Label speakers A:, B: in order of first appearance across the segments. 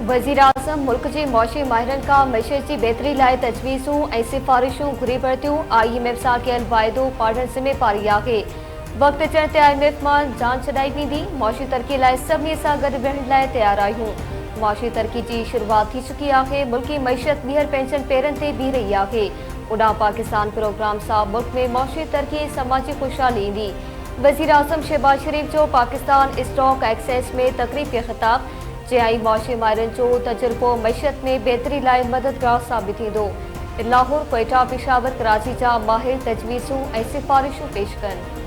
A: वज़ीर आज़म मुल्क जे मौशी माहिरनि खां मईशत जी बहितरी लाइ तजवीज़ूं ऐं सिफ़ारिशूं घुरी वरितियूं। IMF सां कयल वाइदो पाड़ण ज़िम्मेवारी आहे। वक़्तु अचण ते IMF मां जान छॾाई वेंदी। मौशी तरक़ी लाइ सभिनी सां गॾु विहण लाइ तयार आहियूं। मौशी तरक़ी जी शुरूआत थी चुकी आहे। मुल्की मईशत ॿीहर पंहिंजनि पेरनि ते बीह रही आहे। उॾां पाकिस्तान प्रोग्राम सां मुल्क में मौशी तरक़ी ऐं समाजी खुशहाली ईंदी। वज़ीर आज़म शहबाज शरीफ़ जो पाकिस्तान स्टॉक एक्सचेंज में तक़रीब खे ख़िताब। चयाई मौशी माहिरनि जो तजुर्बो मईशत में बहितरी लाइ मददगार साबित थींदो। लाहौर, क्वेटा, पेशावर, कराची जा माहिर तजवीज़ूं ऐं सिफ़ारिशूं पेश कनि।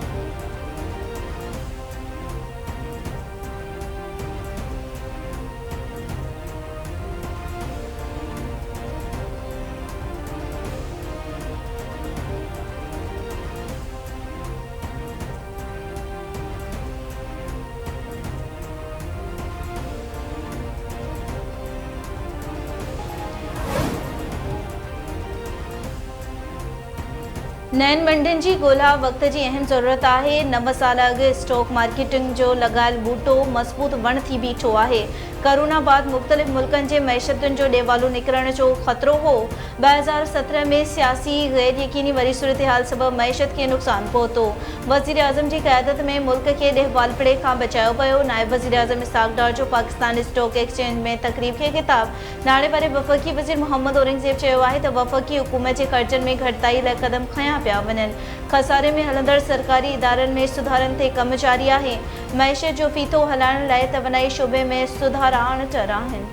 B: नयन मंडियुनि जी ॻोल्हा वक़्त जी अहम ज़रूरत आहे। 9 साल अॻु स्टॉक मार्केटिंग जो लॻायल बूटो मज़बूत वण थी बीठो आहे। कोरोना बाद मुख़्तलिफ़ मुल्कनि जे मईशतुनि जो ॾेवालो निकिरण जो ख़तरो हो। 2017 में सियासी गैर यकीनी वरी सूरतहाल सबबि मईशत खे नुक़सान पहुतो। वज़ीर आज़म जी क़यादत में मुल्क खे ॾेवालपड़े खां बचायो पियो। नायब वज़ीर आज़म इसहाक़ डार जो पाकिस्तान स्टॉक एक्सचेंज में तक़रीब खे ख़िताब। नाणे वारे वफ़ाक़ी वज़ीर मोहम्मद औरंगज़ेब चयो आहे त वफ़ाक़ी हुकूमत जे ख़र्चनि में घटिताई लाइ क़दम खयां पिया वञनि। खसारे में हलंदड़ सरकारी इदारनि में सुधारनि ते कम जारी आहे। मईशत जो फीथो हलाइण लाइ तवानाई शोबे में सुधार आणिटर आहिनि।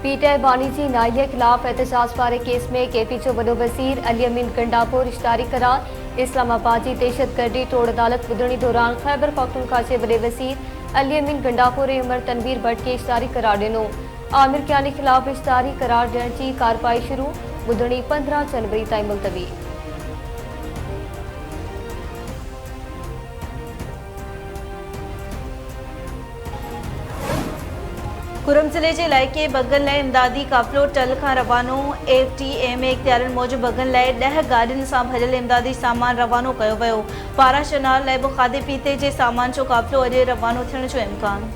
A: पीटीआई बानी जी नाइलीअ ख़िलाफ़ एहतजाज वारे केस में केपी जो वॾो वज़ीर अली अमीन गंडापुर इश्तारी करार। इस्लामाबाद जी दहशतगर्दी टोड़ अदालत ॿुधणी दौरान ख़ैबर पख्तूनख्वा जे वॾे वज़ीर अली अमीन गंडापुर ऐं उमर तनवीर भट्ट खे इश्तारी करार ॾिनो। आमिर कियानी ख़िलाफ़ इश्तारी करार ॾियण जी कार्रवाई शुरू। ॿुधणी 15 जनवरी ताईं मुलतवी।
B: कुरम ज़िले जे इलाइक़े बगन लाइ इमदादी काफ़िलो टल खां रवानो। ATMA इख़्तियारनि मूजिबि बगन लाइ 10 गाॾियुनि सां भरियल इमदादी सामान रवानो कयो वियो। पारा शनार लाइ बि खाधे पीते जे सामान जो काफ़िलो अॼु रवानो थियण जो इम्कान।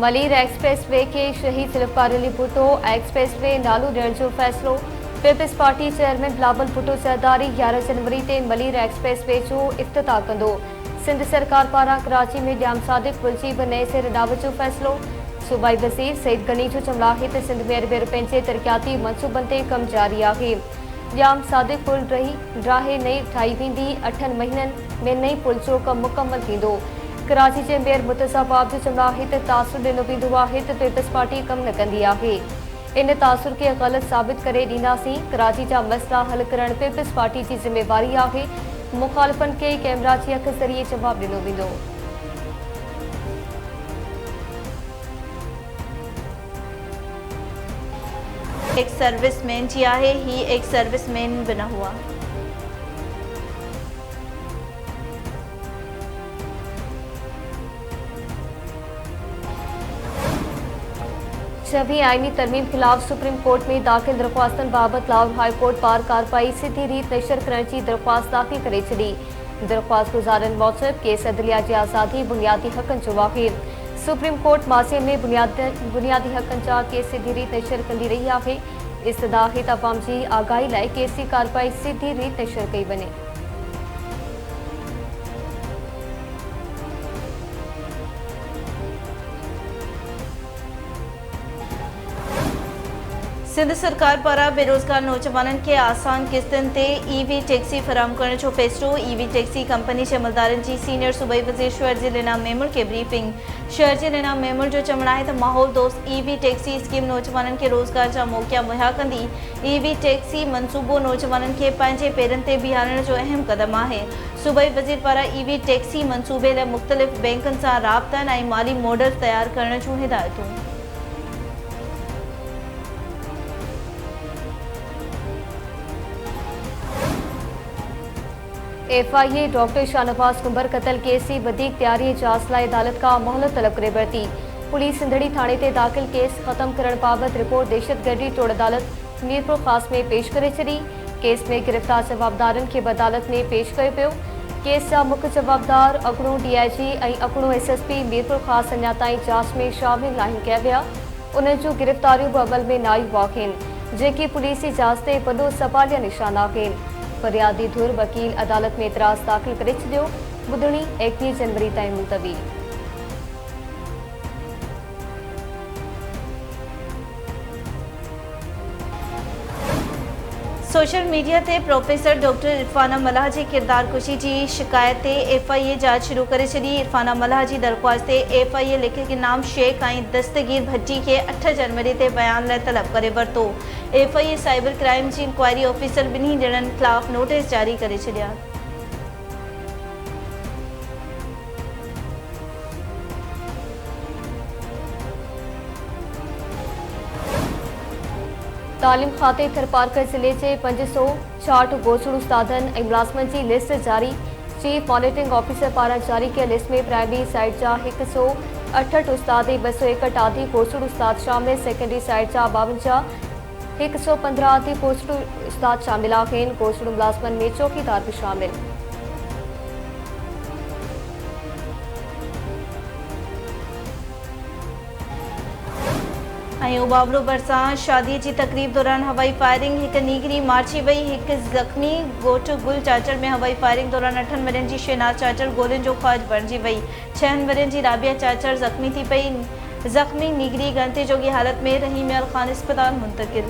A: मलीर एक्सप्रेस वे के शहीद ज़ुल्फ़िकार अली भुट्टो एक्सप्रेस वे नालो ॾियण जो फ़ैसिलो। Peoples party chairman Bilawal Bhutto Zardari 11 जनवरी ते मलीर एक्सप्रेस वे जो इफ़्तिताह कंदो। सिंध सरकार पारां कराची में ॼाम सादिक पुल जी बि नए सिरे ॾाव जो फ़ैसिलो। सूबाई वज़ीर सईद गनी जो चवणु आहे त सिंध में अरबेर पंहिंजे तरक़ियाती मनसूबनि ते कमु जारी आहे। ॼाम सादिक पुल राहे नई ठाही वेंदी। 8 महीननि में नई पुल जो कमु मुकमल थींदो। कराची जे मेयर मुर्तज़ा बाब जो चवणु आहे त तासुर ॾिनो वेंदो आहे त पीपल्स पार्टी कमु न कंदी आहे। इन तासुर खे ग़लति साबित करे ॾींदासीं। कराची जा मसइला हल करणु पीपल्स पार्टी जी ज़िम्मेवारी आहे। मुख़ालिफ़नि खे कैमरा जी अख ज़रिए जवाबु ॾिनो वेंदो।
B: एक सर्विसमैन जी आहे, ही एक सर्विसमैन बि न हुआ।
A: छवी आइनी तरमीम ख़िलाफ़ सुप्रीम कोर्ट में दाख़िल दरख़्वास्तनि बाबति लाहौर हाई कोर्ट पार कार्रवाई सिधी रीत नशर करण जी दरख़्वास्त दाख़िल करे छॾी। दरख़्वास्त गुज़ारनि मूजिबि केस अदलिया जी आज़ादी बुनियादी हक़नि जो आहे। सुप्रीम कोर्ट माज़े में बुनियादी हक़नि जा केस सिधी रीत नशर कंदी रही आहे। इस्तदा आहे त अवाम जी आगाही लाइ केस जी कार्रवाई सिधी रीत नशर कई वञे।
B: सिंध सरकार पारां बेरोज़गार नौजवाननि खे आसान किस्तनि ते EV टैक्सी फराहम करण जो फ़ैसिलो। EV टैक्सी कंपनी जे अमलदारनि जी सीनियर सूबाई वज़ीर शहर इनाम मेमूर खे ब्रीफिंग। शहर इनाम मेमूर जो चवणु आहे त माहौल दोस्त EV टैक्सी स्कीम नौजवाननि खे रोज़गार जा मौक़ा मुहैया कंदी। EV टैक्सी मनसूबो नौजवाननि खे पंहिंजे पेरनि ते बीहारण जो अहम क़दम आहे। सूबाई वज़ीर पारां EV टैक्सी मनसूबे लाइ मुख़्तलिफ़ बैंकुनि सां राब्तनि ऐं माली मॉडल तयारु करण जूं हिदायतूं। FIA डॉक्टर शाहनवाज़ कुंबर क़त्ल केस जी वधीक तयारी जांच लाइ अदालत खां मोहलत तलब करे वरिती।
A: पुलिस सिंधड़ी थाणे ते दाख़िल केस ख़त्म करण बाबति रिपोर्ट दहशतगर्दी टोड़ अदालत मीरपुर ख़ास में पेश करे छॾी। केस में गिरफ़्तार जवाबदारनि खे अदालत में पेश कयो पियो। केस जा मुख्य जवाबदार अॻूणो DIG ऐं अॻूणो SSP मीरपुर ख़ास अञा ताईं जांच में शामिल नाहिनि कया विया। उन्हनि जूं गिरफ़्तारियूं बि अमल में न आयूं आहिनि, जेकी पुलिसी जांच ते वॾो सवालिया निशान आहिनि। फरियादी धुर वकील अदालत में एतराज़ दाख़िल करे छॾियो। ॿुधणी 21 जनवरी ताईं मुलतवी।
B: सोशल मीडिया ते प्रोफेसर डॉक्टर इरफाना मल्लाह जी किरदार कुशी जी शिकायत ते FIA जांच शुरू करे छॾी। इरफाना मल्लाह जी दरख़्वास्त ते FIA लिखित इनाम शेख ऐं दस्तगीर भट्टी खे 8 जनवरी ते बयान लाइ तलब करे वरितो। FIA साइबर क्राइम जी इंक्वायरी ऑफिसर ॿिन्ही ॼणनि ख़िलाफ़ नोटिस जारी करे छॾिया।
A: तालीम खाते थरपारकर ज़िले के 566 गोचड़ उस्तादन और मुलाजमन की लिस्ट जारी। चीफ मॉनिटरिंग ऑफिसर पारा जारी किया लिस्ट में प्राइमरी साइड जा 168 उस्ताद 261 आदि गोचड़ उस्ताद शामिल। सेकेंडरी साइड जा 52 115 आदि गोचड़ उस्ताद शामिल आहिनि। गोचड़ मुलाजमन में चौकीदार भी शामिल।
B: उबावरो बरसां शादी की तकरीब दौरान हवाई फायरिंग। एक नीगरी मारची वही, एक जख्मी। गोठ गुल चाचर में हवाई फायरिंग दौरान 8 वरन की शहनाज चाचर गोलियों जो ख्वाज बणिजी वही। 6 वरन की राबिया चाचर जख्मी थी पई। जख्मी नीगरी गंती जोगी हालत में रहीम अल खान अस्पताल मुंतकिल।